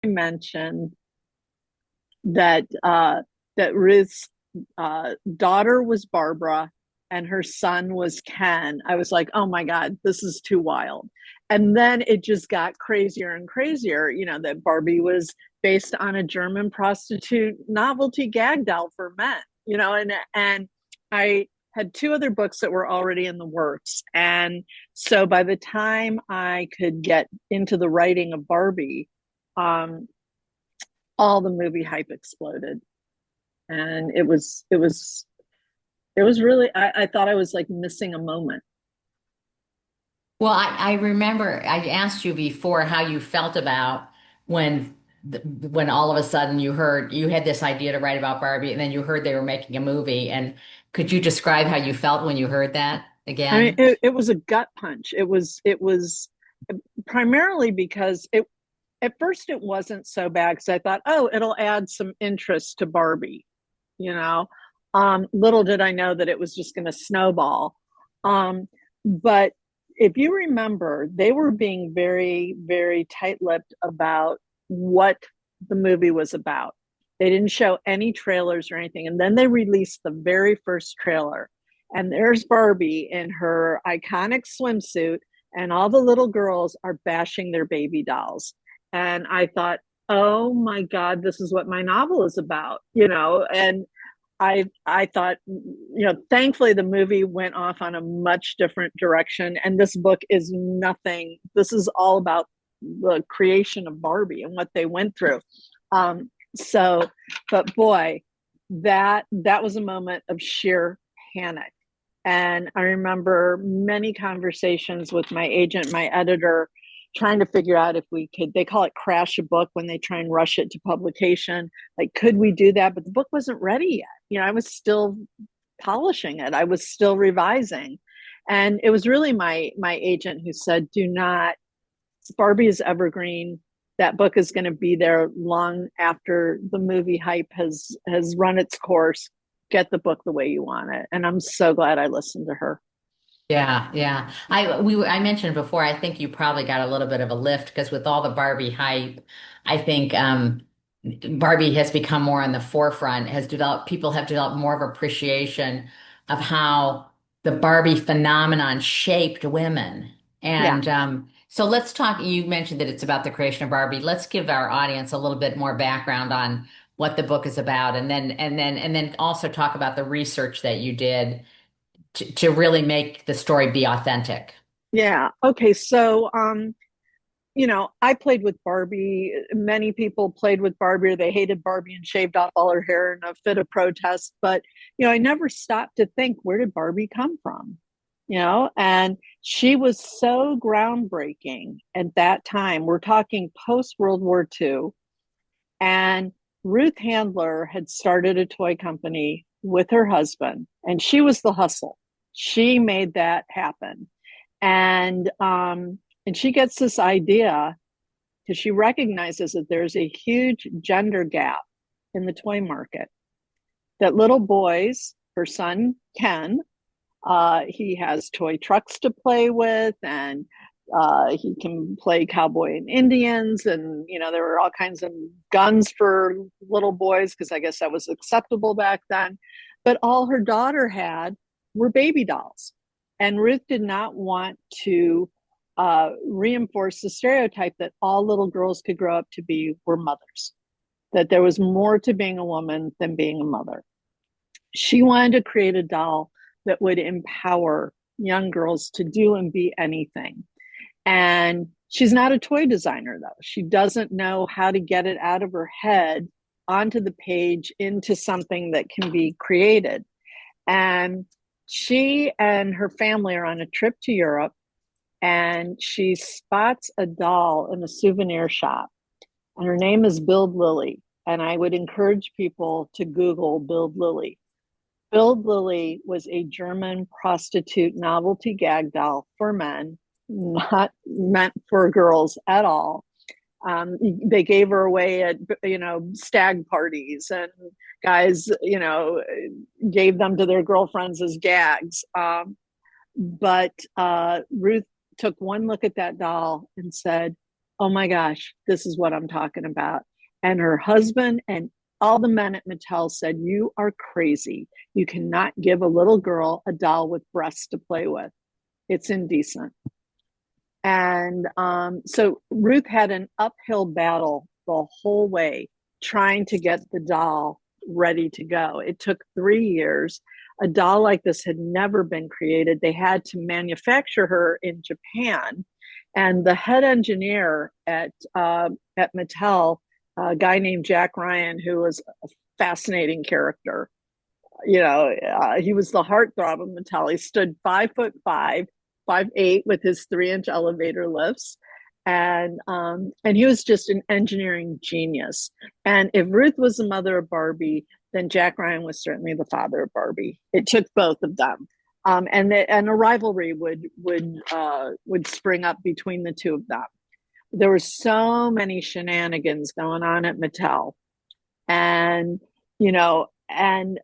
mentioned that that Ruth's daughter was Barbara and her son was Ken, I was like, oh my God, this is too wild. And then it just got crazier and crazier, that Barbie was based on a German prostitute novelty gag doll for men, and I had two other books that were already in the works. And so by the time I could get into the writing of Barbie, um, all the movie hype exploded. And it was really, I thought I was like missing a moment. Well, I remember I asked you before how you felt about when when all of a sudden you heard you had this idea to write about Barbie and then you heard they were making a movie. And could you describe how you felt when you heard that I mean, again? it was a gut punch. It was primarily because at first it wasn't so bad because I thought, oh, it'll add some interest to Barbie, you know. Little did I know that it was just going to snowball. But if you remember, they were being very, very tight-lipped about what the movie was about. They didn't show any trailers or anything, and then they released the very first trailer, and there's Barbie in her iconic swimsuit, and all the little girls are bashing their baby dolls. And I thought, oh my God, this is what my novel is about, and I thought, thankfully the movie went off on a much different direction, and this book is nothing. This is all about the creation of Barbie and what they went through. So, but boy, that was a moment of sheer panic. And I remember many conversations with my agent, my editor, trying to figure out if we could, they call it crash a book when they try and rush it to publication. Like, could we do that? But the book wasn't ready yet. I was still polishing it. I was still revising. And it was really my agent who said, do not, Barbie is evergreen. That book is going to be there long after the movie hype has run its course. Get the book the way you want it. And I'm so glad I listened to her. Yeah, yeah. I mentioned before, I think you probably got a little bit of a lift because with all the Barbie hype, I think Barbie has become more on the forefront, has developed, people have developed more of appreciation of how the Barbie phenomenon shaped women. Yeah. And so let's talk, you mentioned that it's about the creation of Barbie. Let's give our audience a little bit more background on what the book is about and then also talk about the research that you did to really make the story be authentic. Yeah. Okay. So, I played with Barbie. Many people played with Barbie, or they hated Barbie and shaved off all her hair in a fit of protest. But, I never stopped to think, where did Barbie come from? And she was so groundbreaking at that time. We're talking post World War II. And Ruth Handler had started a toy company with her husband, and she was the hustle. She made that happen. And she gets this idea because she recognizes that there's a huge gender gap in the toy market. That little boys, her son Ken, he has toy trucks to play with, and he can play cowboy and Indians, and there were all kinds of guns for little boys because I guess that was acceptable back then. But all her daughter had were baby dolls, and Ruth did not want to reinforce the stereotype that all little girls could grow up to be were mothers. That there was more to being a woman than being a mother. She wanted to create a doll that would empower young girls to do and be anything. And she's not a toy designer, though. She doesn't know how to get it out of her head onto the page into something that can be created. And she and her family are on a trip to Europe, and she spots a doll in a souvenir shop. And her name is Build Lily. And I would encourage people to Google Build Lily. Build Lily was a German prostitute novelty gag doll for men, not meant for girls at all. They gave her away at stag parties, and guys gave them to their girlfriends as gags. But Ruth took one look at that doll and said, Oh my gosh, this is what I'm talking about. And her husband and all the men at Mattel said, "You are crazy. You cannot give a little girl a doll with breasts to play with. It's indecent." And so Ruth had an uphill battle the whole way trying to get the doll ready to go. It took 3 years. A doll like this had never been created. They had to manufacture her in Japan. And the head engineer at Mattel, a guy named Jack Ryan, who was a fascinating character, he was the heartthrob of Mattel. He stood 5'5", 5'8", with his 3-inch elevator lifts, and he was just an engineering genius. And if Ruth was the mother of Barbie, then Jack Ryan was certainly the father of Barbie. It took both of them, and a rivalry would spring up between the two of them. There were so many shenanigans going on at Mattel, and and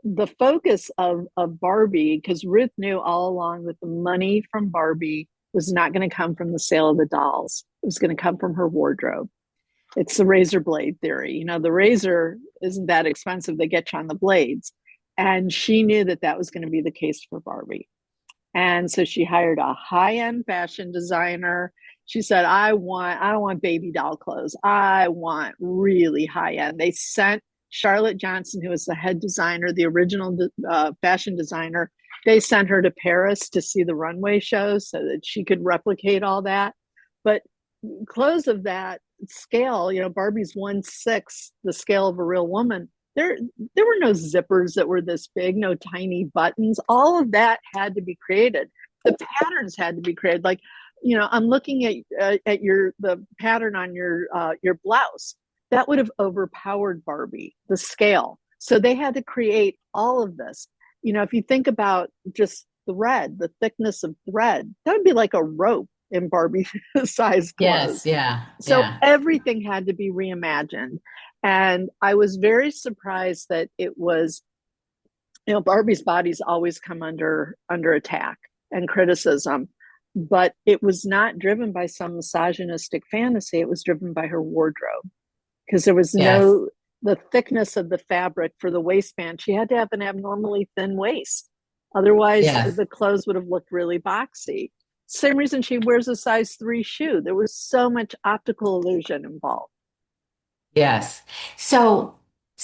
the focus of Barbie, because Ruth knew all along that the money from Barbie was not going to come from the sale of the dolls. It was going to come from her wardrobe. It's the razor blade theory. The razor isn't that expensive. They get you on the blades. And she knew that that was going to be the case for Barbie. And so she hired a high-end fashion designer. She said, I don't want baby doll clothes. I want really high-end. They sent Charlotte Johnson, who was the head designer, the original fashion designer, they sent her to Paris to see the runway shows so that she could replicate all that. But clothes of that scale, Barbie's 1/6 the scale of a real woman. There were no zippers that were this big, no tiny buttons. All of that had to be created. The patterns had to be created. Like, I'm looking at the pattern on your blouse. That would have overpowered Barbie, the scale. So they had to create all of this. If you think about just thread, the thickness of thread, that would be like a rope in Barbie size Yes, clothes. yeah, So yeah, everything had to be reimagined. And I was very surprised that it was, Barbie's body's always come under attack and criticism, but it was not driven by some misogynistic fantasy. It was driven by her wardrobe, because there was yes, the thickness of the fabric for the waistband. She had to have an abnormally thin waist. Otherwise, yes. the clothes would have looked really boxy. Same reason she wears a size 3 shoe. There was so much optical illusion involved. Yes. So,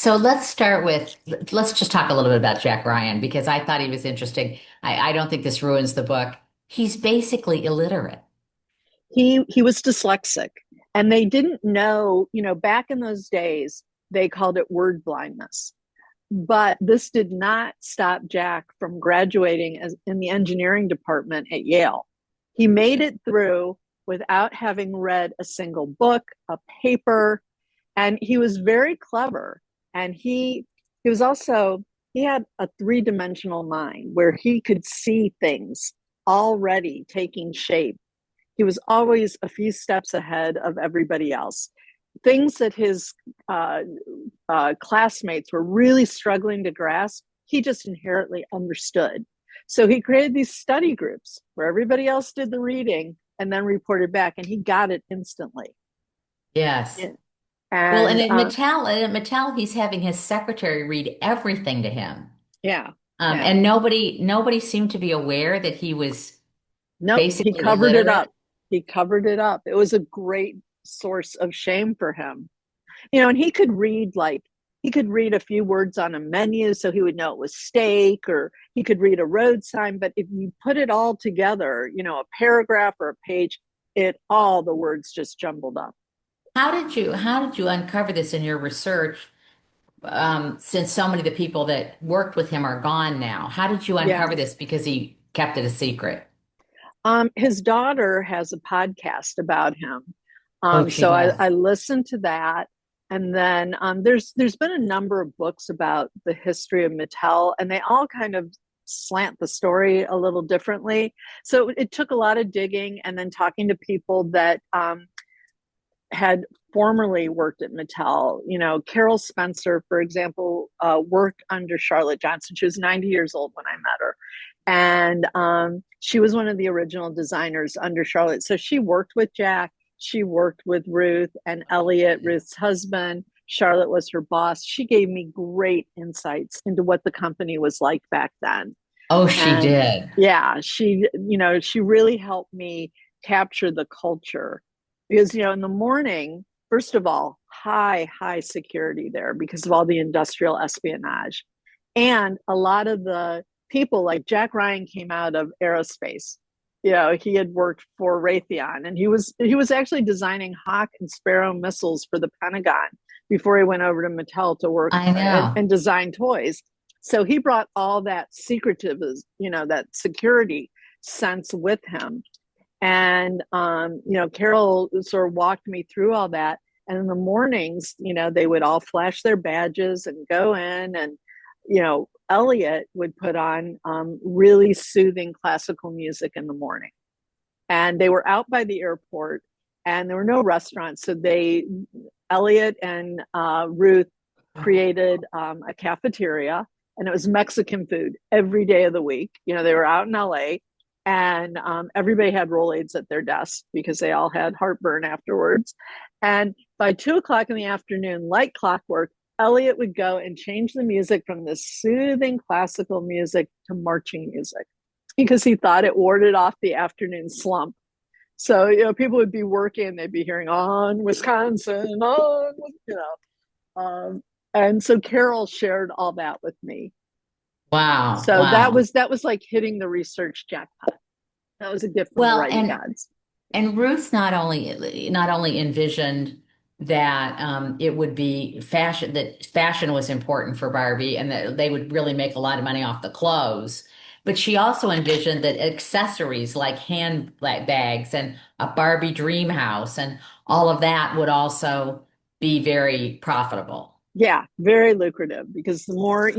let's just talk a little bit about Jack Ryan because I thought he was interesting. I don't think this ruins the book. He's basically illiterate. He was dyslexic, and they didn't know, back in those days, they called it word blindness. But this did not stop Jack from graduating in the engineering department at Yale. He made it through without having read a single book, a paper, and he was very clever. And he was also, he had a three-dimensional mind where he could see things already taking shape. He was always a few steps ahead of everybody else. Things that his classmates were really struggling to grasp, he just inherently understood. So he created these study groups where everybody else did the reading and then reported back, and he got it instantly. Yes. Yeah. Well, And At Mattel, he's having his secretary read everything to him. yeah, yeah. And nobody seemed to be aware that he was Nope, he basically covered it illiterate. up. He covered it up. It was a great source of shame for him. And he could read a few words on a menu so he would know it was steak, or he could read a road sign. But if you put it all together, a paragraph or a page, all the words just jumbled up. How did you uncover this in your research? Since so many of the people that worked with him are gone now, how did you Yeah. uncover this? Because he kept it a secret. His daughter has a podcast about him. Oh, she So I does. listened to that. And then there's been a number of books about the history of Mattel, and they all kind of slant the story a little differently. So it took a lot of digging and then talking to people that had formerly worked at Mattel. Carol Spencer, for example, worked under Charlotte Johnson. She was 90 years old when I met her. And she was one of the original designers under Charlotte. So she worked with Jack. She worked with Ruth and Elliot, Ruth's husband. Charlotte was her boss. She gave me great insights into what the company was like back then. Oh, she And did. yeah, she really helped me capture the culture because, in the morning, first of all, high security there because of all the industrial espionage. And a lot of the people, like Jack Ryan, came out of aerospace. He had worked for Raytheon, and he was actually designing Hawk and Sparrow missiles for the Pentagon before he went over to Mattel to work I know. and design toys. So he brought all that secretive, that security sense with him. And, Carol sort of walked me through all that. And in the mornings, they would all flash their badges and go in. And, Elliot would put on really soothing classical music in the morning. And they were out by the airport and there were no restaurants. So Elliot and Ruth created a cafeteria, and it was Mexican food every day of the week. They were out in LA, and everybody had Rolaids at their desk because they all had heartburn afterwards. And by 2 o'clock in the afternoon, like clockwork, Elliot would go and change the music from this soothing classical music to marching music because he thought it warded off the afternoon slump. So, people would be working, they'd be hearing on Wisconsin, on, and so Carol shared all that with me. Wow. So that Wow. was that was like hitting the research jackpot. That was a gift from the Well, writing gods. and Ruth not only envisioned that it would be fashion, that fashion was important for Barbie and that they would really make a lot of money off the clothes, but she also envisioned that accessories like handbags and a Barbie dream house and all of that would also be very profitable. Yeah, very lucrative because the more,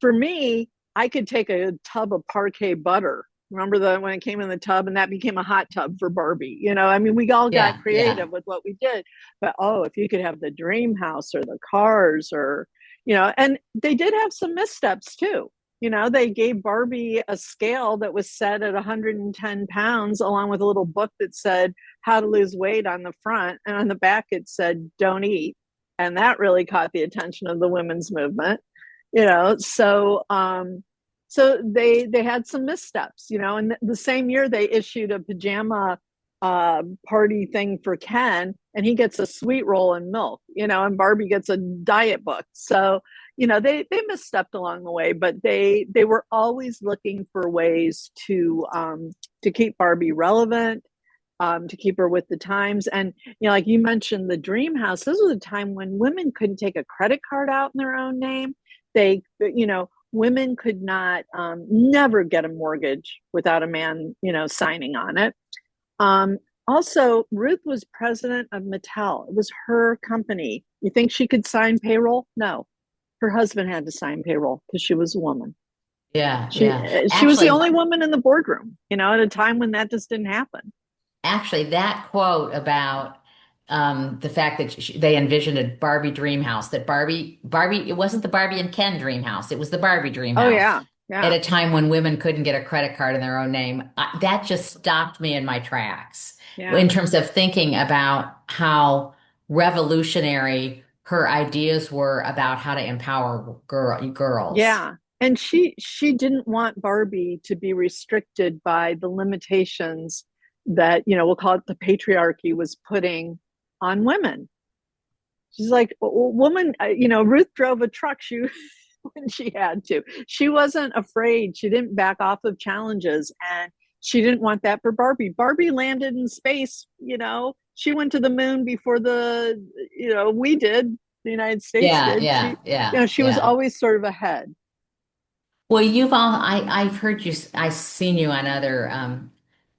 for me, I could take a tub of parquet butter. Remember when it came in the tub and that became a hot tub for Barbie? I mean, we all got Yeah, yeah. creative with what we did. But oh, if you could have the dream house or the cars or, and they did have some missteps too. They gave Barbie a scale that was set at 110 pounds, along with a little book that said how to lose weight on the front. And on the back, it said, don't eat, and that really caught the attention of the women's movement. So they had some missteps. And the same year they issued a pajama party thing for Ken, and he gets a sweet roll and milk, and Barbie gets a diet book. So they misstepped along the way, but they were always looking for ways to keep Barbie relevant, to keep her with the times. And, like you mentioned, the dream house, this was a time when women couldn't take a credit card out in their own name. Women could not, never get a mortgage without a man, signing on it. Also, Ruth was president of Mattel. It was her company. You think she could sign payroll? No, her husband had to sign payroll because she was a woman. Yeah, She yeah. she was the Actually, only woman in the boardroom, at a time when that just didn't happen. Actually, that quote about the fact that they envisioned a Barbie dream house, that Barbie, it wasn't the Barbie and Ken dream house, it was the Barbie dream Oh house yeah, at yeah, a time when women couldn't get a credit card in their own name. That just stopped me in my tracks yeah, in terms of thinking about how revolutionary her ideas were about how to empower girls. yeah. And she didn't want Barbie to be restricted by the limitations that, we'll call it the patriarchy, was putting on women. She's like, well, woman, Ruth drove a truck. She when she had to. She wasn't afraid. She didn't back off of challenges, and she didn't want that for Barbie. Barbie landed in space. She went to the moon before we did. The United States Yeah, did. yeah, yeah, She was yeah. always sort of ahead. Well, I've heard you, I've seen you on other,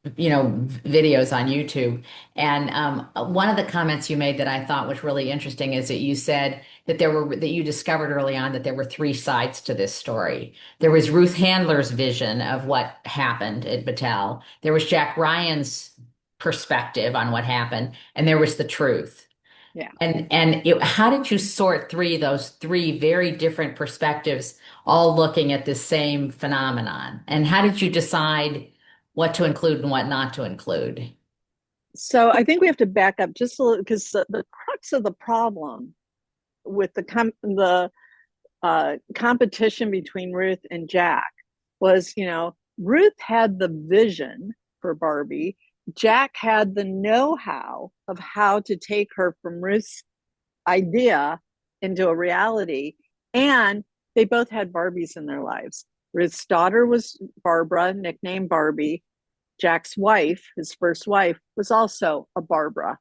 videos on YouTube. And one of the comments you made that I thought was really interesting is that you said that you discovered early on that there were three sides to this story. There was Ruth Handler's vision of what happened at Battelle. There was Jack Ryan's perspective on what happened, and there was the truth. Yeah. How did you sort those three very different perspectives, all looking at the same phenomenon? And how did you decide what to include and what not to include? So I think we have to back up just a little because the crux of the problem with the competition between Ruth and Jack was, Ruth had the vision for Barbie. Jack had the know-how of how to take her from Ruth's idea into a reality. And they both had Barbies in their lives. Ruth's daughter was Barbara, nicknamed Barbie. Jack's wife, his first wife, was also a Barbara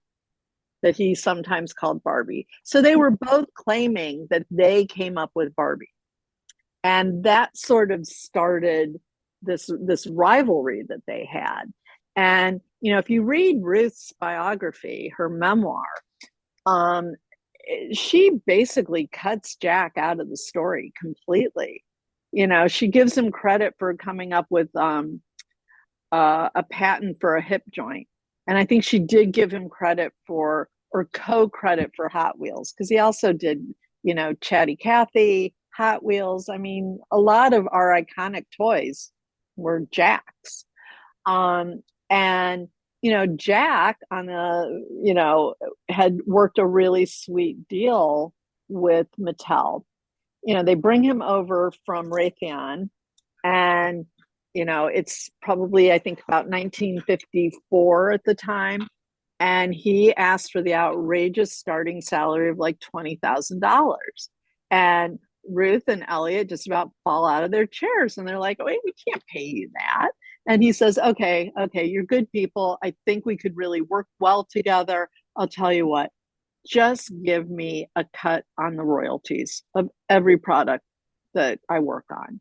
that he sometimes called Barbie. So they were both claiming that they came up with Barbie. And that sort of started this rivalry that they had. And if you read Ruth's biography, her memoir, um, she basically cuts Jack out of the story completely. She gives him credit for coming up with a patent for a hip joint. And I think she did give him credit for, or co-credit for Hot Wheels, because he also did, Chatty Cathy, Hot Wheels. I mean, a lot of our iconic toys were Jack's. And, Jack had worked a really sweet deal with Mattel. They bring him over from Raytheon, and it's probably, I think, about 1954 at the time. And he asked for the outrageous starting salary of like $20,000. And Ruth and Elliot just about fall out of their chairs. And they're like, wait, we can't pay you that. And he says, okay, you're good people. I think we could really work well together. I'll tell you what, just give me a cut on the royalties of every product that I work on.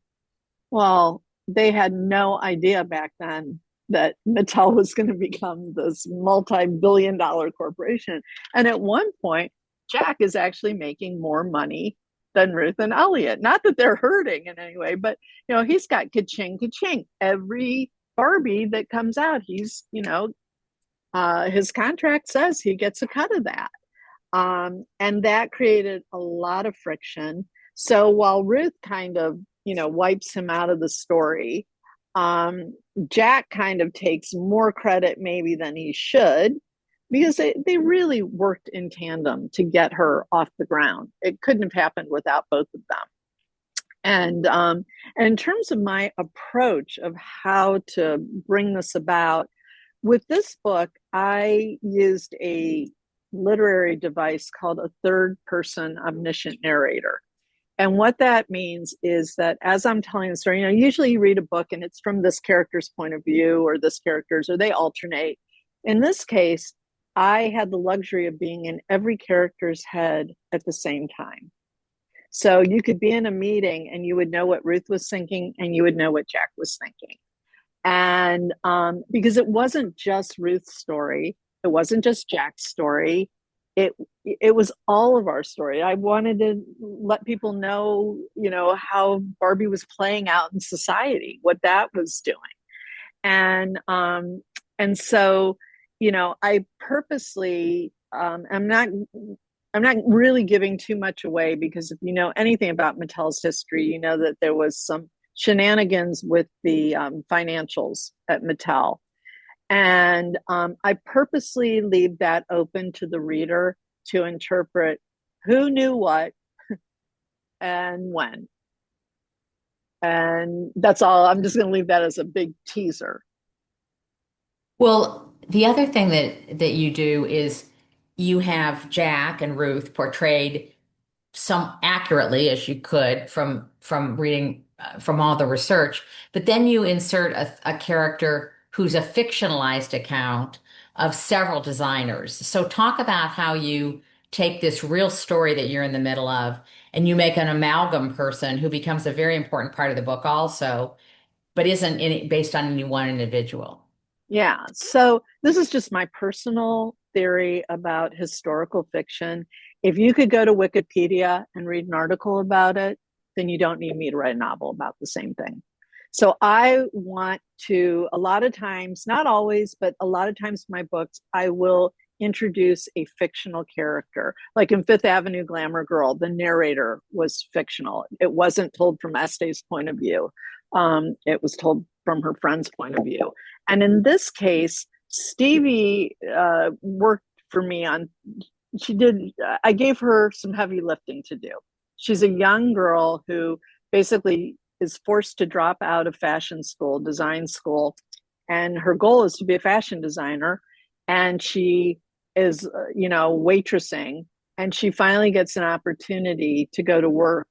Well, they had no idea back then that Mattel was going to become this multi-billion-dollar corporation. And at one point, Jack is actually making more money than Ruth and Elliot. Not that they're hurting in any way, but he's got ka-ching, ka-ching. Every Barbie that comes out, he's his contract says he gets a cut of that. And that created a lot of friction. So while Ruth kind of wipes him out of the story, Jack kind of takes more credit maybe than he should, because they really worked in tandem to get her off the ground. It couldn't have happened without both of them. And in terms of my approach of how to bring this about, with this book, I used a literary device called a third person omniscient narrator. And what that means is that as I'm telling the story, usually you read a book and it's from this character's point of view or this character's, or they alternate. In this case, I had the luxury of being in every character's head at the same time. So you could be in a meeting and you would know what Ruth was thinking and you would know what Jack was thinking. And because it wasn't just Ruth's story, it wasn't just Jack's story, it was all of our story. I wanted to let people know, how Barbie was playing out in society, what that was doing. And so, I purposely, I'm not really giving too much away, because if you know anything about Mattel's history, you know that there was some shenanigans with the financials at Mattel. And I purposely leave that open to the reader to interpret who knew what and when. And that's all. I'm just going to leave that as a big teaser. Well, the other thing that you do is you have Jack and Ruth portrayed some accurately as you could from reading from all the research, but then you insert a character who's a fictionalized account of several designers. So talk about how you take this real story that you're in the middle of and you make an amalgam person who becomes a very important part of the book also, but isn't based on any one individual. Yeah. So this is just my personal theory about historical fiction. If you could go to Wikipedia and read an article about it, then you don't need me to write a novel about the same thing. So I want to, a lot of times, not always, but a lot of times in my books, I will introduce a fictional character. Like in Fifth Avenue Glamour Girl, the narrator was fictional. It wasn't told from Este's point of view. It was told from her friend's point of view. And in this case, Stevie worked for me on, she did, I gave her some heavy lifting to do. She's a young girl who basically is forced to drop out of fashion school, design school, and her goal is to be a fashion designer. And she is, waitressing, and she finally gets an opportunity to go to work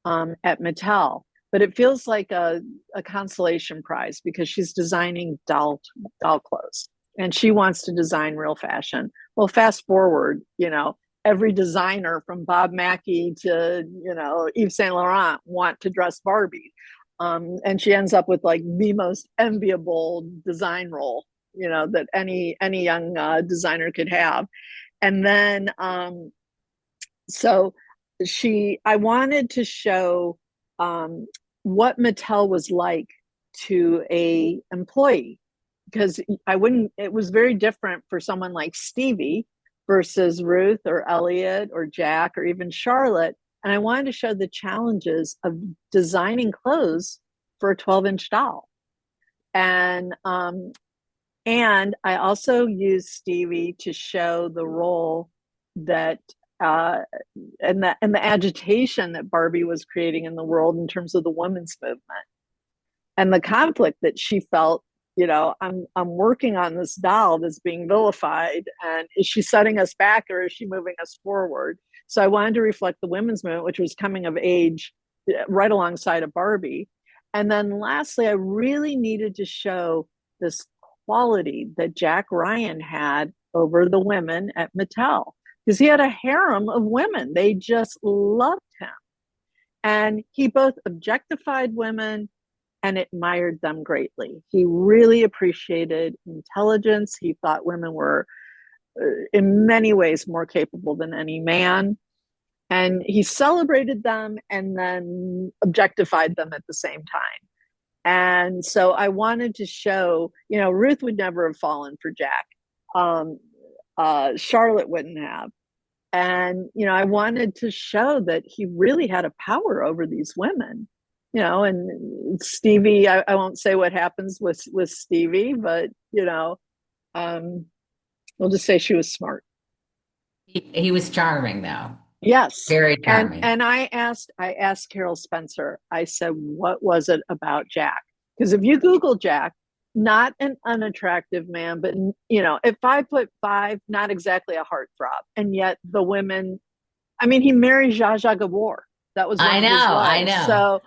at Mattel. But it feels like a consolation prize because she's designing doll clothes and she wants to design real fashion. Well, fast forward, every designer from Bob Mackie to, Yves Saint Laurent want to dress Barbie. And she ends up with like the most enviable design role, that any young designer could have. And then, so I wanted to show what Mattel was like to a employee, because it was very different for someone like Stevie versus Ruth or Elliot or Jack or even Charlotte. And I wanted to show the challenges of designing clothes for a 12-inch doll. And I also used Stevie to show the role that and the agitation that Barbie was creating in the world in terms of the women's movement and the conflict that she felt. I'm working on this doll that's being vilified, and is she setting us back or is she moving us forward? So I wanted to reflect the women's movement, which was coming of age right alongside of Barbie. And then lastly, I really needed to show this quality that Jack Ryan had over the women at Mattel, because he had a harem of women. They just loved him. And he both objectified women and admired them greatly. He really appreciated intelligence. He thought women were, in many ways, more capable than any man. And he celebrated them and then objectified them at the same time. And so I wanted to show, Ruth would never have fallen for Jack. Charlotte wouldn't have. And, I wanted to show that he really had a power over these women, and Stevie, I won't say what happens with Stevie, but, we'll just say she was smart. He was charming, though. Yes. Very And charming. and I asked Carol Spencer, I said, what was it about Jack? Because if you Google Jack, not an unattractive man, but at 5'5", not exactly a heartthrob. And yet the women, I mean, he married Zsa Zsa Gabor. That was one I of his know, I wives. know. So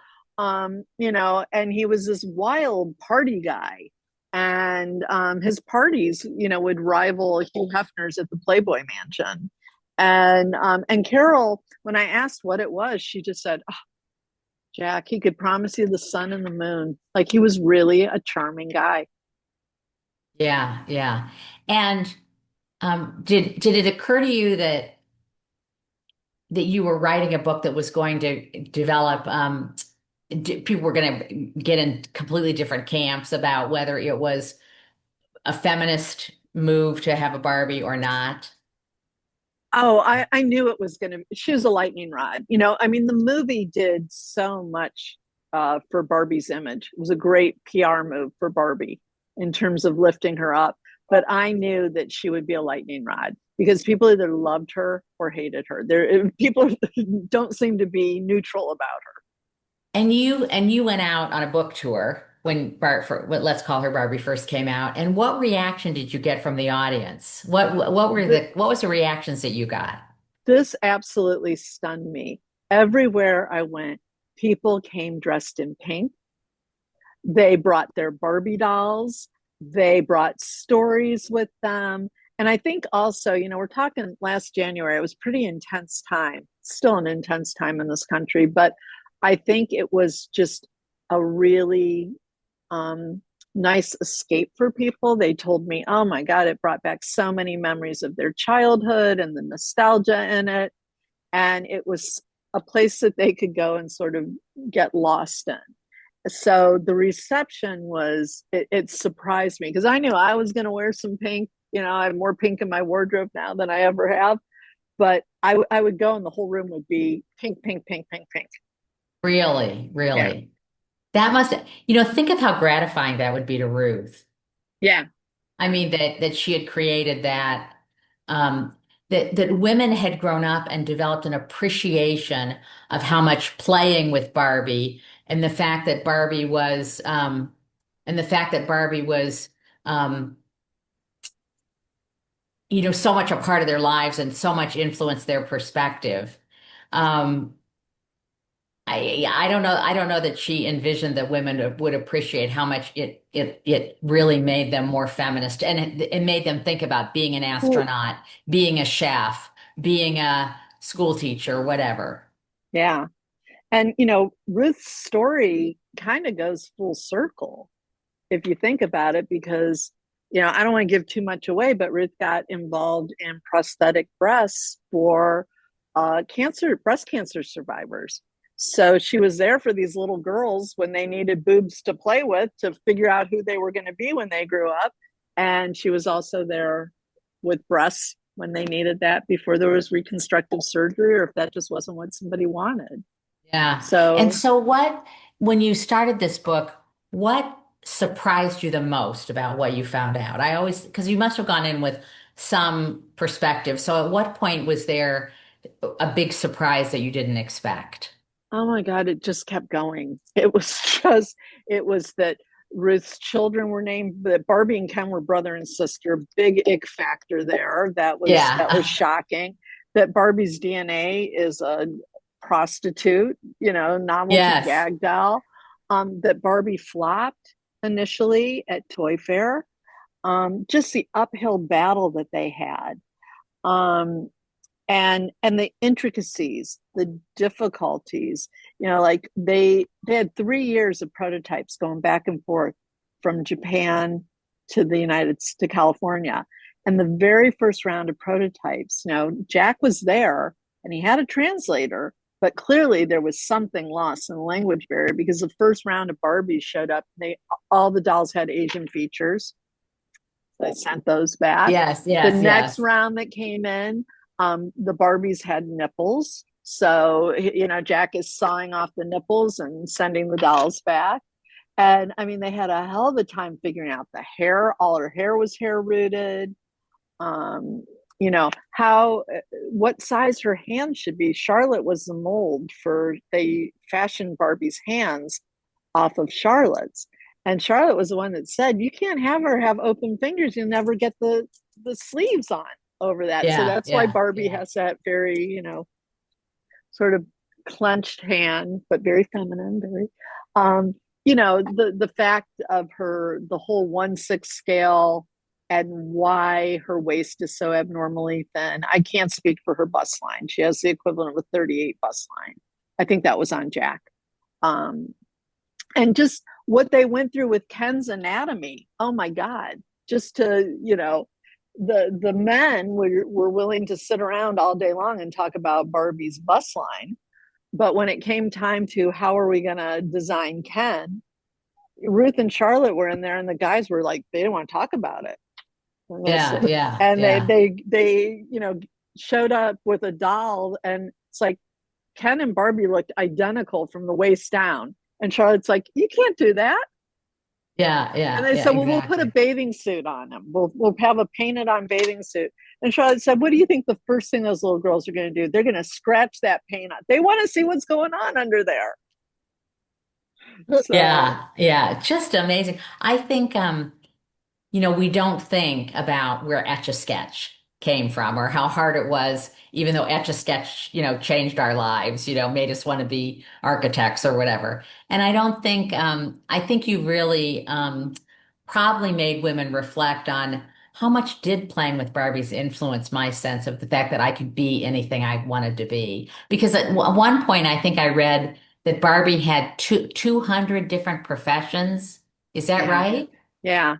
and he was this wild party guy. And his parties, would rival Hugh Hefner's at the Playboy Mansion. And Carol, when I asked what it was, she just said, oh, Jack, he could promise you the sun and the moon. Like, he was really a charming guy. Yeah, yeah. And did it occur to you that you were writing a book that was going to develop people were going to get in completely different camps about whether it was a feminist move to have a Barbie or not? Oh, I knew it was going to, she was a lightning rod. I mean, the movie did so much for Barbie's image. It was a great PR move for Barbie in terms of lifting her up. But I knew that she would be a lightning rod because people either loved her or hated her. People don't seem to be neutral about her. And you went out on a book tour when let's call her Barbie first came out. And what reaction did you get from the audience? What was the reactions that you got? This absolutely stunned me. Everywhere I went, people came dressed in pink. They brought their Barbie dolls. They brought stories with them. And I think also, we're talking last January, it was pretty intense time, still an intense time in this country, but I think it was just a really nice escape for people. They told me, oh my God, it brought back so many memories of their childhood and the nostalgia in it. And it was a place that they could go and sort of get lost in. So the reception it surprised me because I knew I was going to wear some pink. I have more pink in my wardrobe now than I ever have. But I would go and the whole room would be pink, pink, pink, pink, pink. Really, Yeah. really. That must, think of how gratifying that would be to Ruth. Yeah. I mean, that she had created that, um, that women had grown up and developed an appreciation of how much playing with Barbie and the fact that Barbie was, and the fact that Barbie was, um, so much a part of their lives and so much influenced their perspective. Um, I don't know that she envisioned that women would appreciate how much it really made them more feminist, and it made them think about being an Well, astronaut, being a chef, being a school teacher, whatever. yeah. And, Ruth's story kind of goes full circle if you think about it, because, I don't want to give too much away, but Ruth got involved in prosthetic breasts for breast cancer survivors. So she was there for these little girls when they needed boobs to play with to figure out who they were going to be when they grew up. And she was also there with breasts when they needed that before there was reconstructive surgery, or if that just wasn't what somebody wanted. Yeah. And So, so when you started this book, what surprised you the most about what you found out? Because you must have gone in with some perspective. So at what point was there a big surprise that you didn't expect? oh my God, it just kept going. It was that Ruth's children were named, that Barbie and Ken were brother and sister. Big ick factor there. That was Yeah. shocking. That Barbie's DNA is a prostitute, novelty Yes. gag doll. That Barbie flopped initially at Toy Fair. Just the uphill battle that they had. Um, and the intricacies, the difficulties, like they had 3 years of prototypes going back and forth from Japan to the United to California. And the very first round of prototypes, Jack was there and he had a translator, but clearly there was something lost in the language barrier, because the first round of Barbies showed up, all the dolls had Asian features. I sent those back. Yes, The yes, next yes. round that came in, the Barbies had nipples. So, Jack is sawing off the nipples and sending the dolls back. And I mean, they had a hell of a time figuring out the hair. All her hair was hair rooted. Um, what size her hands should be. Charlotte was the mold they fashioned Barbie's hands off of Charlotte's. And Charlotte was the one that said, you can't have her have open fingers. You'll never get the sleeves on over that. So Yeah, that's why yeah, Barbie yeah. has that very, sort of clenched hand, but very feminine, very, the fact of the whole 1/6 scale and why her waist is so abnormally thin. I can't speak for her bust line. She has the equivalent of a 38 bust line. I think that was on Jack. Um, and just what they went through with Ken's anatomy. Oh my God. Just to, the men were willing to sit around all day long and talk about Barbie's bust line. But when it came time to how are we going to design Ken, Ruth and Charlotte were in there, and the guys were like, they didn't want to talk about it. Yeah, yeah, And they, yeah. they, they, showed up with a doll, and it's like Ken and Barbie looked identical from the waist down. And Charlotte's like, you can't do that. Yeah, And yeah, they yeah, said, well, we'll put a exactly. bathing suit on him. We'll have a painted on bathing suit. And Charlotte said, what do you think the first thing those little girls are going to do? They're going to scratch that paint on. They want to see what's going on under there. So, Yeah, yeah, just amazing. I think we don't think about where Etch-a-Sketch came from or how hard it was, even though Etch-a-Sketch, changed our lives, made us want to be architects or whatever. And I don't think, I think you really probably made women reflect on how much did playing with Barbies influence my sense of the fact that I could be anything I wanted to be. Because at one point, I think I read that Barbie had 200 different professions. Is that yeah, right? yeah.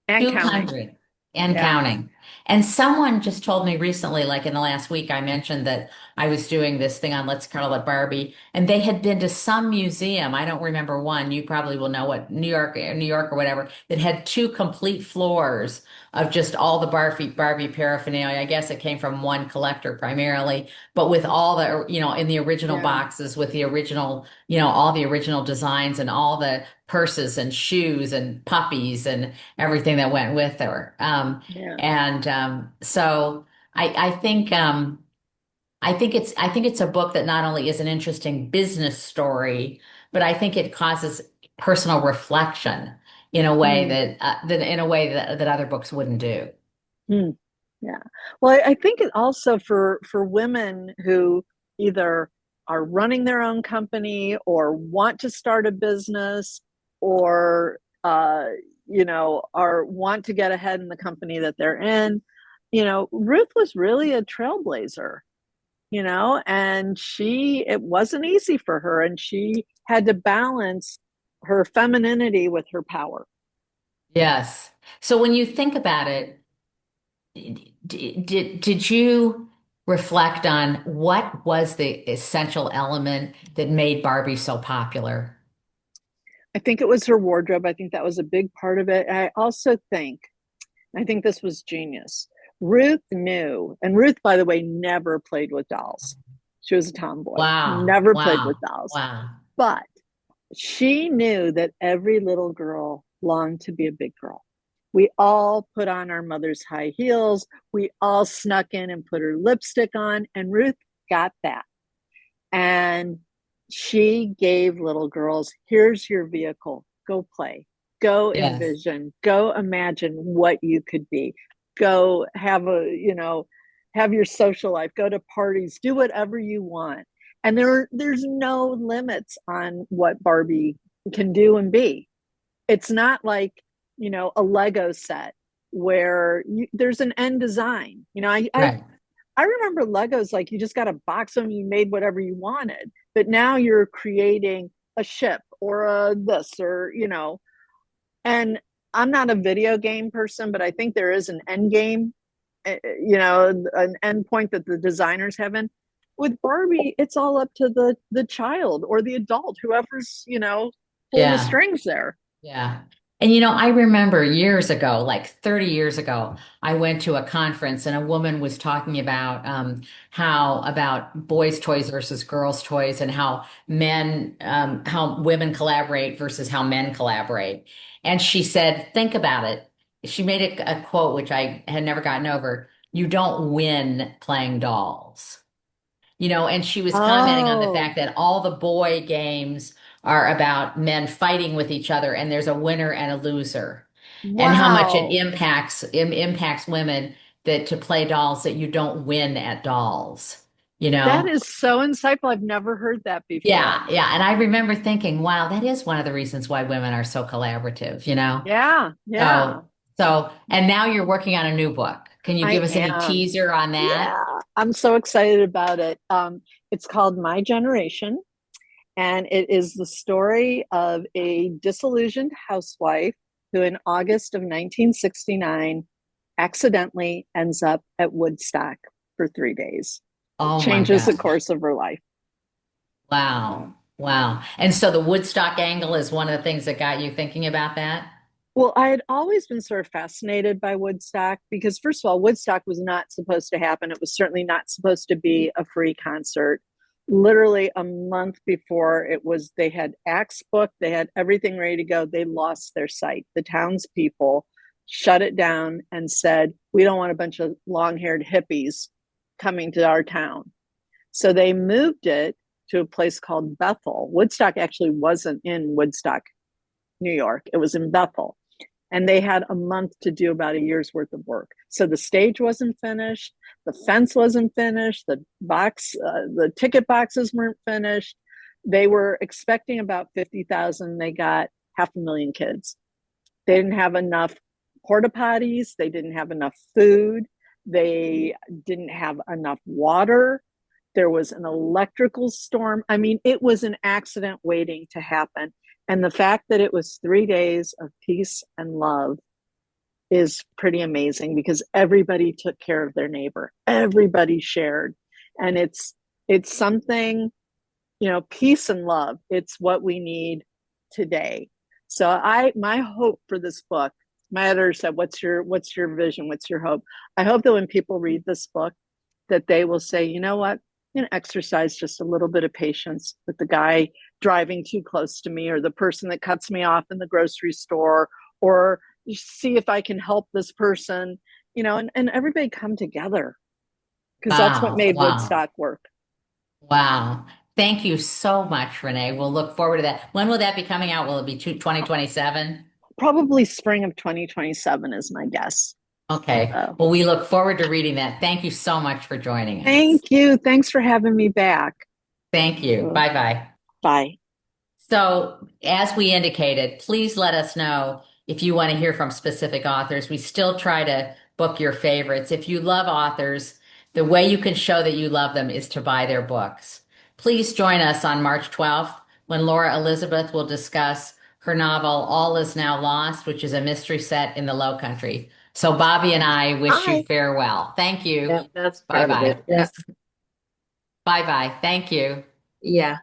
And counting. 200 and Yeah, counting. And someone just told me recently, like in the last week, I mentioned that I was doing this thing on Let's Call It Barbie, and they had been to some museum. I don't remember one. You probably will know what New York or whatever, that had two complete floors of just all the Barbie paraphernalia. I guess it came from one collector primarily, but with all the, in the original yeah. boxes with the original, all the original designs and all the purses and shoes and puppies and everything that went with her. Yeah. And so I think it's a book that not only is an interesting business story, but I think it causes personal reflection in a way Mm, that other books wouldn't do. mm, yeah. Well, I think it also for women who either are running their own company or want to start a business or are want to get ahead in the company that they're in. Ruth was really a trailblazer, and it wasn't easy for her, and she had to balance her femininity with her power. Yes. So when you think about it, did you reflect on what was the essential element that made Barbie so popular? I think it was her wardrobe. I think that was a big part of it. I think this was genius. Ruth knew, and Ruth, by the way, never played with dolls. She was a tomboy, Wow, never played with wow, dolls. wow. But she knew that every little girl longed to be a big girl. We all put on our mother's high heels. We all snuck in and put her lipstick on, and Ruth got that. And she gave little girls, here's your vehicle, go play, go Yes. envision, go imagine what you could be, go have your social life, go to parties, do whatever you want. And there's no limits on what Barbie can do and be. It's not like, a Lego set where there's an end design. Right. I remember Legos, like you just got a box them, you made whatever you wanted. But now you're creating a ship or a this and I'm not a video game person, but I think there is an end game, an end point that the designers have in. With Barbie, it's all up to the child or the adult, whoever's, pulling the Yeah. strings there. Yeah. And I remember years ago, like 30 years ago, I went to a conference and a woman was talking about how about boys' toys versus girls' toys and how women collaborate versus how men collaborate. And she said, think about it. She made a quote which I had never gotten over. You don't win playing dolls. And she was commenting on the Oh, fact that all the boy games are about men fighting with each other and there's a winner and a loser. And how much wow. it impacts women that to play dolls that you don't win at dolls, you That know? is so insightful. I've never heard that before. Yeah, yeah. And I remember thinking, wow, that is one of the reasons why women are so collaborative. Yeah, yeah. And now you're working on a new book. Can you I give us any am. teaser on that? Yeah, I'm so excited about it. It's called My Generation, and it is the story of a disillusioned housewife who, in August of 1969, accidentally ends up at Woodstock for 3 days. It Oh my changes the gosh. course of her life. Wow. Wow. And so the Woodstock angle is one of the things that got you thinking about that? Well, I had always been sort of fascinated by Woodstock because, first of all, Woodstock was not supposed to happen. It was certainly not supposed to be a free concert. Literally a month before it was, they had acts booked, they had everything ready to go. They lost their site. The townspeople shut it down and said, we don't want a bunch of long haired hippies coming to our town. So they moved it to a place called Bethel. Woodstock actually wasn't in Woodstock, New York, it was in Bethel, and they had a month to do about a year's worth of work. So the stage wasn't finished, the fence wasn't finished, the ticket boxes weren't finished. They were expecting about 50,000. They got 500,000 kids. They didn't have enough porta potties. They didn't have enough food. They didn't have enough water. There was an electrical storm. I mean, it was an accident waiting to happen. And the fact that it was 3 days of peace and love is pretty amazing because everybody took care of their neighbor. Everybody shared. And it's something, peace and love. It's what we need today. So my hope for this book, my editor said, what's your vision? What's your hope? I hope that when people read this book, that they will say, you know what? I'm going to exercise just a little bit of patience with the guy driving too close to me, or the person that cuts me off in the grocery store, or see if I can help this person, and everybody come together because that's what Wow. made Wow. Woodstock work. Wow. Thank you so much, Renee. We'll look forward to that. When will that be coming out? Will it be 2027? Probably spring of 2027 is my guess. Okay. So Well, we look forward to reading that. Thank you so much for joining us. thank you. Thanks for having me back. Thank you. Uh, Bye bye. Bye. So, as we indicated, please let us know if you want to hear from specific authors. We still try to book your favorites. If you love authors, the way you can show that you love them is to buy their books. Please join us on March 12th when Laura Elizabeth will discuss her novel, All Is Now Lost, which is a mystery set in the Low Country. So, Bobby and I wish you Hi. farewell. Thank you. Yeah, that's Bye part of bye. it. Yeah. Bye bye. Thank you. Yeah.